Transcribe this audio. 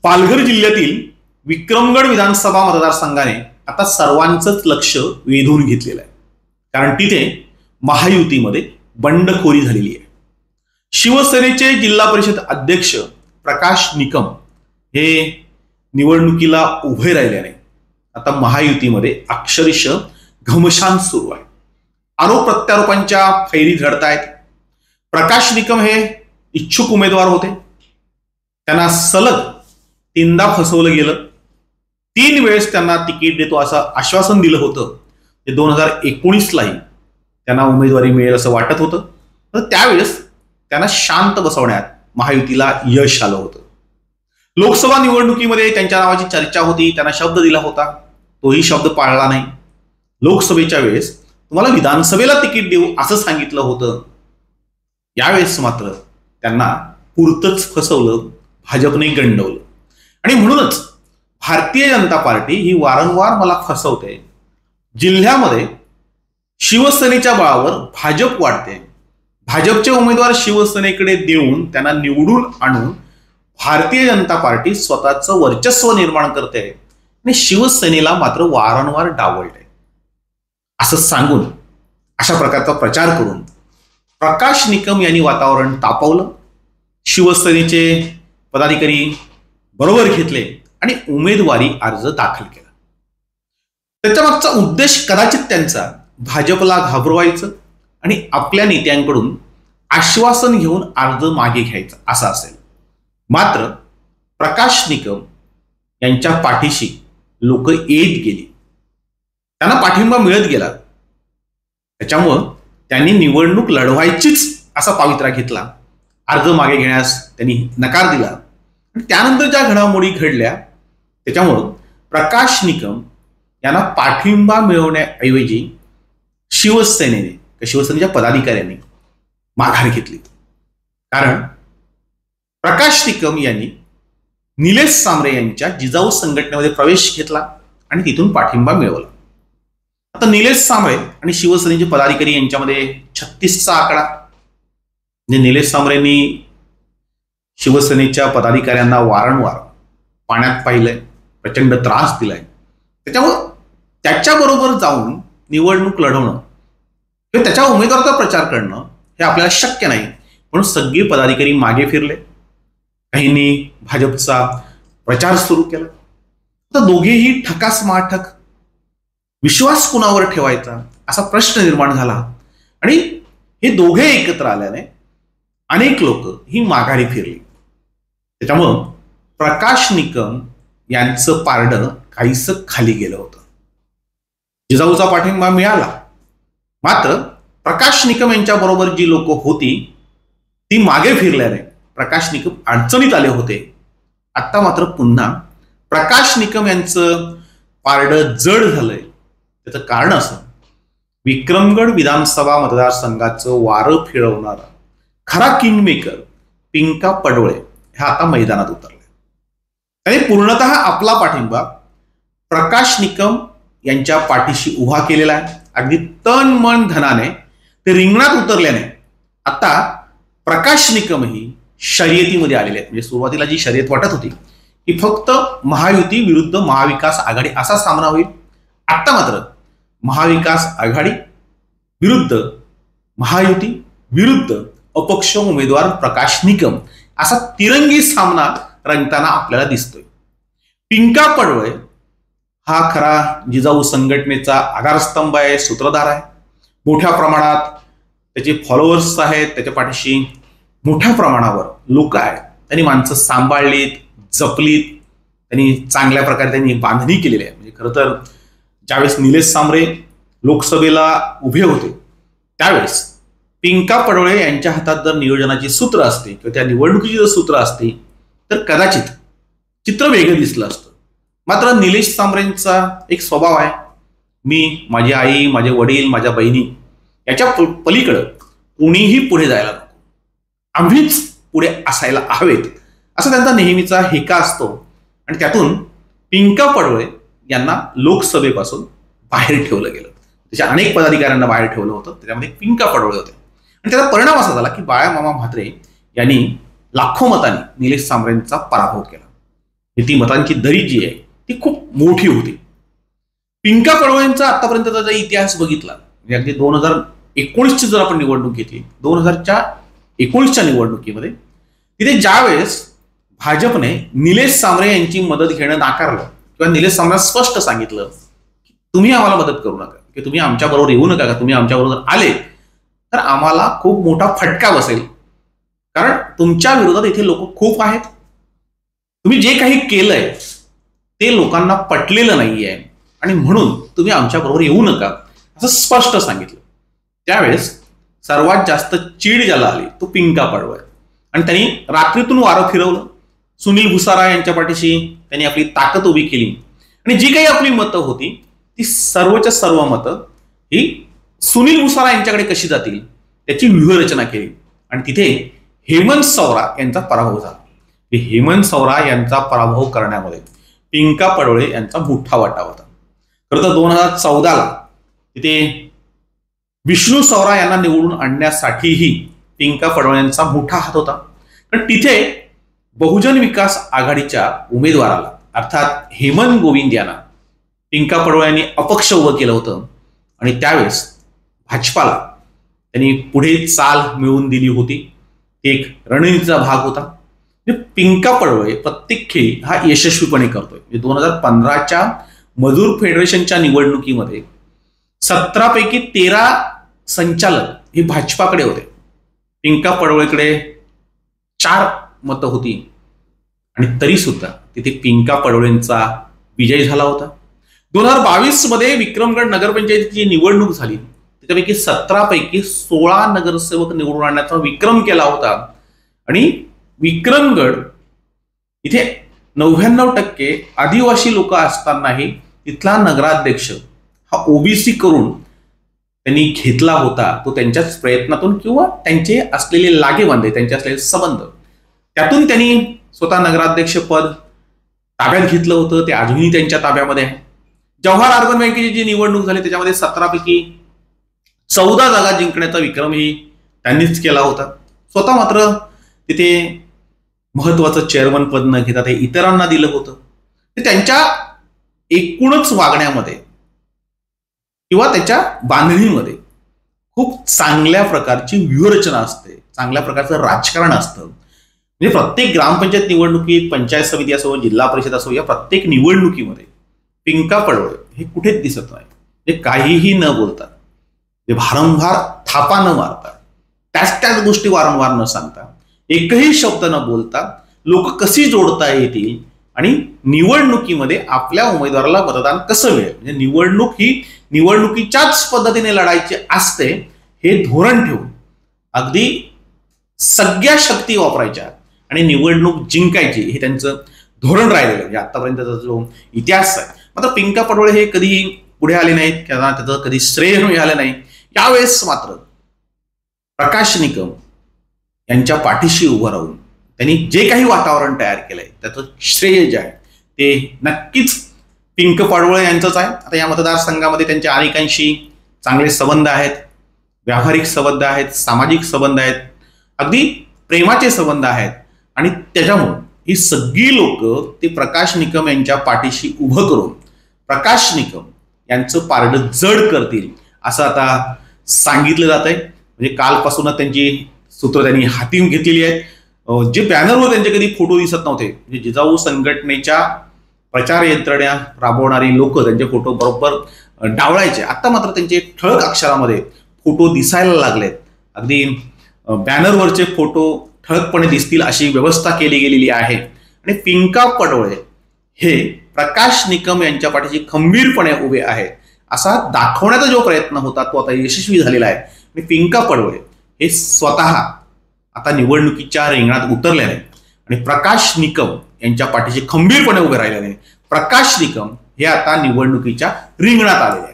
पालघर जिल्ह्यातील विक्रमगड विधानसभा मतदारसंघाने आता सर्वांचंच लक्ष वेधून घेतलेलं आहे. कारण तिथे महायुतीमध्ये बंडखोरी झालेली आहे. शिवसेनेचे जिल्हा परिषद अध्यक्ष प्रकाश निकम हे निवडणुकीला उभे राहिल्याने आता महायुतीमध्ये अक्षरशः घमशान सुरू आहे. आरोप प्रत्यारोपांच्या फैरी झडतायत. प्रकाश निकम हे इच्छुक उमेदवार होते. त्यांना सलग 3दा फसवलं गेलं. 3 वेळेस त्यांना तिकीट देतो असं आश्वासन दिलं होतं. 2019लाही त्यांना उमेदवारी मिळेल असं वाटत होतं. तर त्यावेळेस त्यांना शांत बसवण्यात महायुतीला यश आलं होतं. लोकसभा निवडणुकीमध्ये त्यांच्या नावाची चर्चा होती. त्यांना शब्द दिला होता, तोही शब्द पाळला नाही. लोकसभेच्या वेळेस तुम्हाला विधानसभेला तिकीट देऊ असं सांगितलं होतं. यावेळेस मात्र त्यांना पुरतच फसवलं, भाजपने गंडवलं. आणि म्हणूनच भारतीय जनता पार्टी ही वारंवार मला फसवते. जिल्ह्यामध्ये शिवसेनेच्या बळावर भाजप वाढते. भाजपचे उमेदवार शिवसेनेकडे देऊन त्यांना निवडून आणून भारतीय जनता पार्टी स्वतःचं वर्चस्व निर्माण करते आणि शिवसेनेला मात्र वारंवार डावलते असं सांगून अशा प्रकारचा प्रचार करून प्रकाश निकम यांनी वातावरण तापवलं. शिवसेनेचे पदाधिकारी बरोबर घेतले आणि उमेदवारी अर्ज दाखल केला. त्याच्या मागचा उद्देश कदाचित त्यांचा भाजपला घाबरवायचं आणि आपल्या नेत्यांकडून आश्वासन घेऊन अर्ज मागे घ्यायचा असा असेल. मात्र प्रकाश निकम यांच्या पाठीशी लोक येत गेली. त्यांना पाठिंबा मिळत गेला. त्याच्यामुळं त्यांनी निवडणूक लढवायचीच असा पावित्रा घेतला. अर्ज मागे घेण्यास त्यांनी नकार दिला. आणि त्यानंतर ज्या घडामोडी घडल्या त्याच्यामुळं प्रकाश निकम यांना पाठिंबा मिळवण्याऐवजी शिवसेनेच्या पदाधिकाऱ्यांनी माघार घेतली. कारण प्रकाश निकम यांनी निलेश सांबरे यांच्या जिजाऊ संघटनेमध्ये प्रवेश घेतला आणि तिथून पाठिंबा मिळवला. आता निलेश सांबरे आणि शिवसेनेचे पदाधिकारी यांच्यामध्ये 36चा आकडा. म्हणजे निलेश सांबरेंनी शिवसेनेच्या पदाधिकाऱ्यांना वारंवार पाण्यात पाहिलंय, प्रचंड त्रास दिलाय. त्याच्यामुळं त्याच्याबरोबर जाऊन निवडणूक लढवणं किंवा त्याच्या उमेदवाराचा प्रचार करणं हे आपल्याला शक्य नाही. म्हणून सगळे पदाधिकारी मागे फिरले. काहींनी भाजपचा प्रचार सुरू केला. तर दोघेही ठकासमाठक. विश्वास कुणावर ठेवायचा असा प्रश्न निर्माण झाला आणि हे दोघे एकत्र आल्याने अनेक लोक ही माघारी फिरली. त्याच्यामुळं प्रकाश निकम यांचं पारडं काहीसं खाली गेलं होतं. जिजाऊचा पाठिंबा मिळाला. मात्र प्रकाश निकम यांच्या बरोबर जी लोक होती ती मागे फिरल्याने प्रकाश निकम अडचणीत आले होते. आता मात्र पुन्हा प्रकाश निकम यांचं पारडं जड झालंय. त्याचं कारण असं, विक्रमगड विधानसभा मतदारसंघाचं वारं फिरवणारा खरा किंगमेकर पिंका पडवळे ह्या आता मैदानात उतरले. त्यांनी पूर्णतः आपला पाठिंबा प्रकाश निकम यांच्या पाठीशी उभा केलेला आहे. अगदी तन मन धनाने ते रिंगणात उतरल्याने आता प्रकाश निकमही शर्यतीमध्ये आलेले आहेत. म्हणजे सुरुवातीला जी शर्यत वाटत होती की फक्त महायुती विरुद्ध महाविकास आघाडी असा सामना होईल, आता मात्र महाविकास आघाडी विरुद्ध महायुती विरुद्ध अपक्ष उमेदवार प्रकाश निकम असा तिरंगी सामना रंगताना आपल्याला दिसतोय. पिंका पडवळे हा खरा जिजाऊ संघटनेचा आधारस्तंभ आहे, सूत्रधार आहे. मोठ्या प्रमाणात त्याचे फॉलोअर्स आहेत. त्याच्या पाठीशी मोठ्या प्रमाणावर लोक आहेत. त्यांनी माणसं सांभाळलीत, जपलीत. त्यांनी चांगल्या प्रकारे त्यांनी बांधणी केलेली आहे. म्हणजे खरं तर ज्यावेळेस निलेश सांबरे लोकसभेला उभे होते त्यावेळेस पिंका पडवळे यांच्या हातात जर नियोजनाची सूत्र असते किंवा त्या निवडणुकीची जर सूत्र असते तर कदाचित चित्र वेगळं दिसलं असतं. मात्र निलेश सांबरेंचा एक स्वभाव आहे, मी, माझी आई, माझे वडील, माझ्या बहिणी याच्या पलीकडं कोणीही पुढे जायला नको, आम्हीच पुढे असायला हवेत असा त्यांचा नेहमीचा हेका असतो. आणि त्यातून पिंका पडवळे यांना लोकसभेपासून बाहेर ठेवलं गेलं. त्याच्या अनेक पदाधिकाऱ्यांना बाहेर ठेवलं होतं. त्याच्यामध्ये पिंका पडवळे होते. आणि त्याचा परिणाम असा झाला की बाळामामा म्हात्रे यांनी लाखो मतांनी निलेश सांबरेंचा पराभव केला. ती मतांची दरी जी आहे ती खूप मोठी होती. पिंका पडवळेंचा आतापर्यंतचा जर इतिहास बघितला म्हणजे अगदी 2019ची जर आपण निवडणूक घेतली, 2019च्या निवडणुकीमध्ये तिथे ज्यावेळेस भाजपने निलेश सांबरे यांची मदत घेणं नाकारलं किंवा निलेश सांबरे स्पष्ट सांगितलं की तुम्ही आम्हाला मदत करू नका, की तुम्ही आमच्या बरोबर येऊ नका, का तुम्ही आमच्या बरोबर आले तर आम्हाला खूप मोठा फटका बसेल, कारण तुमच्या विरोधात इथे लोक खूप आहेत, तुम्ही जे काही केलंय ते लोकांना पटलेलं नाहीये आणि म्हणून तुम्ही आमच्या बरोबर येऊ नका असं स्पष्ट सांगितलं. त्यावेळेस सर्वात जास्त चीड ज्याला आली तो पिंका पडवळ आणि त्यांनी रात्रीतून वारं फिरवलं. सुनील भुसारा यांच्या पाठीशी त्यांनी आपली ताकद उभी केली आणि जी काही आपली मतं होती ती सर्वच्या सर्व मतं ही सुनील भुसारा यांच्याकडे कशी जातील त्याची व्यूहरचना केली आणि तिथे हेमंत सौरा यांचा पराभव झाला. हेमंत सौरा यांचा पराभव करण्यामध्ये पिंका पडवळे यांचा मोठा वाटा होता. खरं तर 2014ला तिथे विष्णू सौरा यांना निवडून आणण्यासाठीही पिंका पडवळे यांचा मोठा हात होता, कारण तिथे बहुजन विकास आघाडीच्या उमेदवाराला अर्थात हेमंत गोविंद यांना पिंका पडवळे यांनी अपक्ष उभं केलं होतं आणि त्यावेळेस भाजपाला त्यांनी पुढे चाल मिळवून दिली होती. एक रणनीतीचा भाग होता. पिंका पडवळे प्रत्येक खेळी हा यशस्वीपणे करतोय. 2015च्या मजूर फेडरेशनच्या निवडणुकीमध्ये 17 पैकी 13 संचालक हे भाजपाकडे होते. पिंका पडवळेकडे 4 मतं होती आणि तरी सुद्धा तिथे पिंका पडवळेंचा विजय झाला होता. 2022 मध्ये विक्रमगड नगरपंचायतीची निवडणूक झाली, त्यापैकी 17 पैकी 16 नगरसेवक निवडून आणण्याचा विक्रम केला होता आणि विक्रमगड इथे 99% आदिवासी लोक असतानाही तिथला नगराध्यक्ष हा ओबीसी करून त्यांनी घेतला होता. तो त्यांच्याच प्रयत्नातून किंवा त्यांचे असलेले लागेबांधे, त्यांचे असलेले संबंध, त्यातून त्यांनी स्वतः नगराध्यक्ष पद ताब्यात घेतलं होतं. ते अजूनही त्यांच्या ताब्यामध्ये आहे. जवाहर अर्बन बँकेची जी निवडणूक झाली त्याच्यामध्ये 17 पैकी 14 जागा जिंकण्याचा विक्रमही त्यांनीच केला होता. स्वतः मात्र तिथे महत्वाचं चेअरमन पद न घेता ते इतरांना दिलं होतं. त्यांच्या एकूणच वागण्यामध्ये किंवा त्याच्या बांधणीमध्ये खूप चांगल्या प्रकारची व्यूहरचना असते, चांगल्या प्रकारचं राजकारण असतं. म्हणजे प्रत्येक ग्रामपंचायत निवडणुकीत, पंचायत समिती असो, जिल्हा परिषद असो, या प्रत्येक निवडणुकीमध्ये पिंका पडवळे हे कुठेच दिसत नाही. जे काहीही न बोलतात, जे वारंवार थापा न मारतात, त्याच गोष्टी वारंवार न सांगता, एकही शब्द न बोलता लोक कशी जोडता येतील आणि निवडणुकीमध्ये आपल्या उमेदवाराला मतदान कसं मिळेल, म्हणजे निवडणूक ही निवडणुकीच्याच पद्धतीने लढायची असते हे धोरण ठेवून अगदी सगळ्या शक्ती वापरायच्या आणि निवडणूक जिंकायची हे त्यांचं धोरण राहिलेलं. म्हणजे आतापर्यंतचा जो इतिहास आहे. मात्र पिंका पडवळे हे कधी पुढे आले नाहीत किंवा त्याचं कधी श्रेय मिळालं नाही. यावेळेस मात्र प्रकाश निकम यांच्या पाठीशी उभं राहून त्यांनी जे काही वातावरण तयार केलंय त्याचं श्रेय जे आहे ते नक्कीच पिंका पडवळे यांचंच आहे. आता या मतदारसंघामध्ये त्यांच्या अनेकांशी चांगले संबंध आहेत, व्यावहारिक संबंध आहेत, सामाजिक संबंध आहेत, अगदी प्रेमाचे संबंध आहेत आणि त्याच्यामुळे ही सगळी लोक ते प्रकाश निकम यांच्या पाठीशी उभं करून प्रकाश निकम यांचं पारडं जड करतील असं आता सांगितलं जात आहे. म्हणजे कालपासूनच त्यांची सूत्र त्यांनी हाती घेतलेली आहेत. जे बॅनरवर त्यांचे कधी फोटो दिसत नव्हते, म्हणजे जिजाऊ संघटनेच्या प्रचार यंत्रणा राबवणारी लोक त्यांचे फोटो बरोबर डावळायचे, आता मात्र त्यांचे ठळक अक्षरामध्ये फोटो दिसायला लागलेत. अगदी बॅनरवरचे फोटो ठळकपणे दिसतील अशी व्यवस्था केली गेलेली आहे. आणि पिंका पडवळे हे प्रकाश निकम यांच्या पाठीशी खंबीरपणे उभे आहेत असा दाखवण्याचा जो प्रयत्न होता तो आता यशस्वी झालेला आहे. आणि पिंका पडवळे हे स्वतः आता निवडणुकीच्या रिंगणात उतरले आहेत आणि प्रकाश निकम यांच्या पाठीशी खंबीरपणे उभे राहिलेले. प्रकाश निकम हे आता निवडणुकीच्या रिंगणात आलेले आहेत.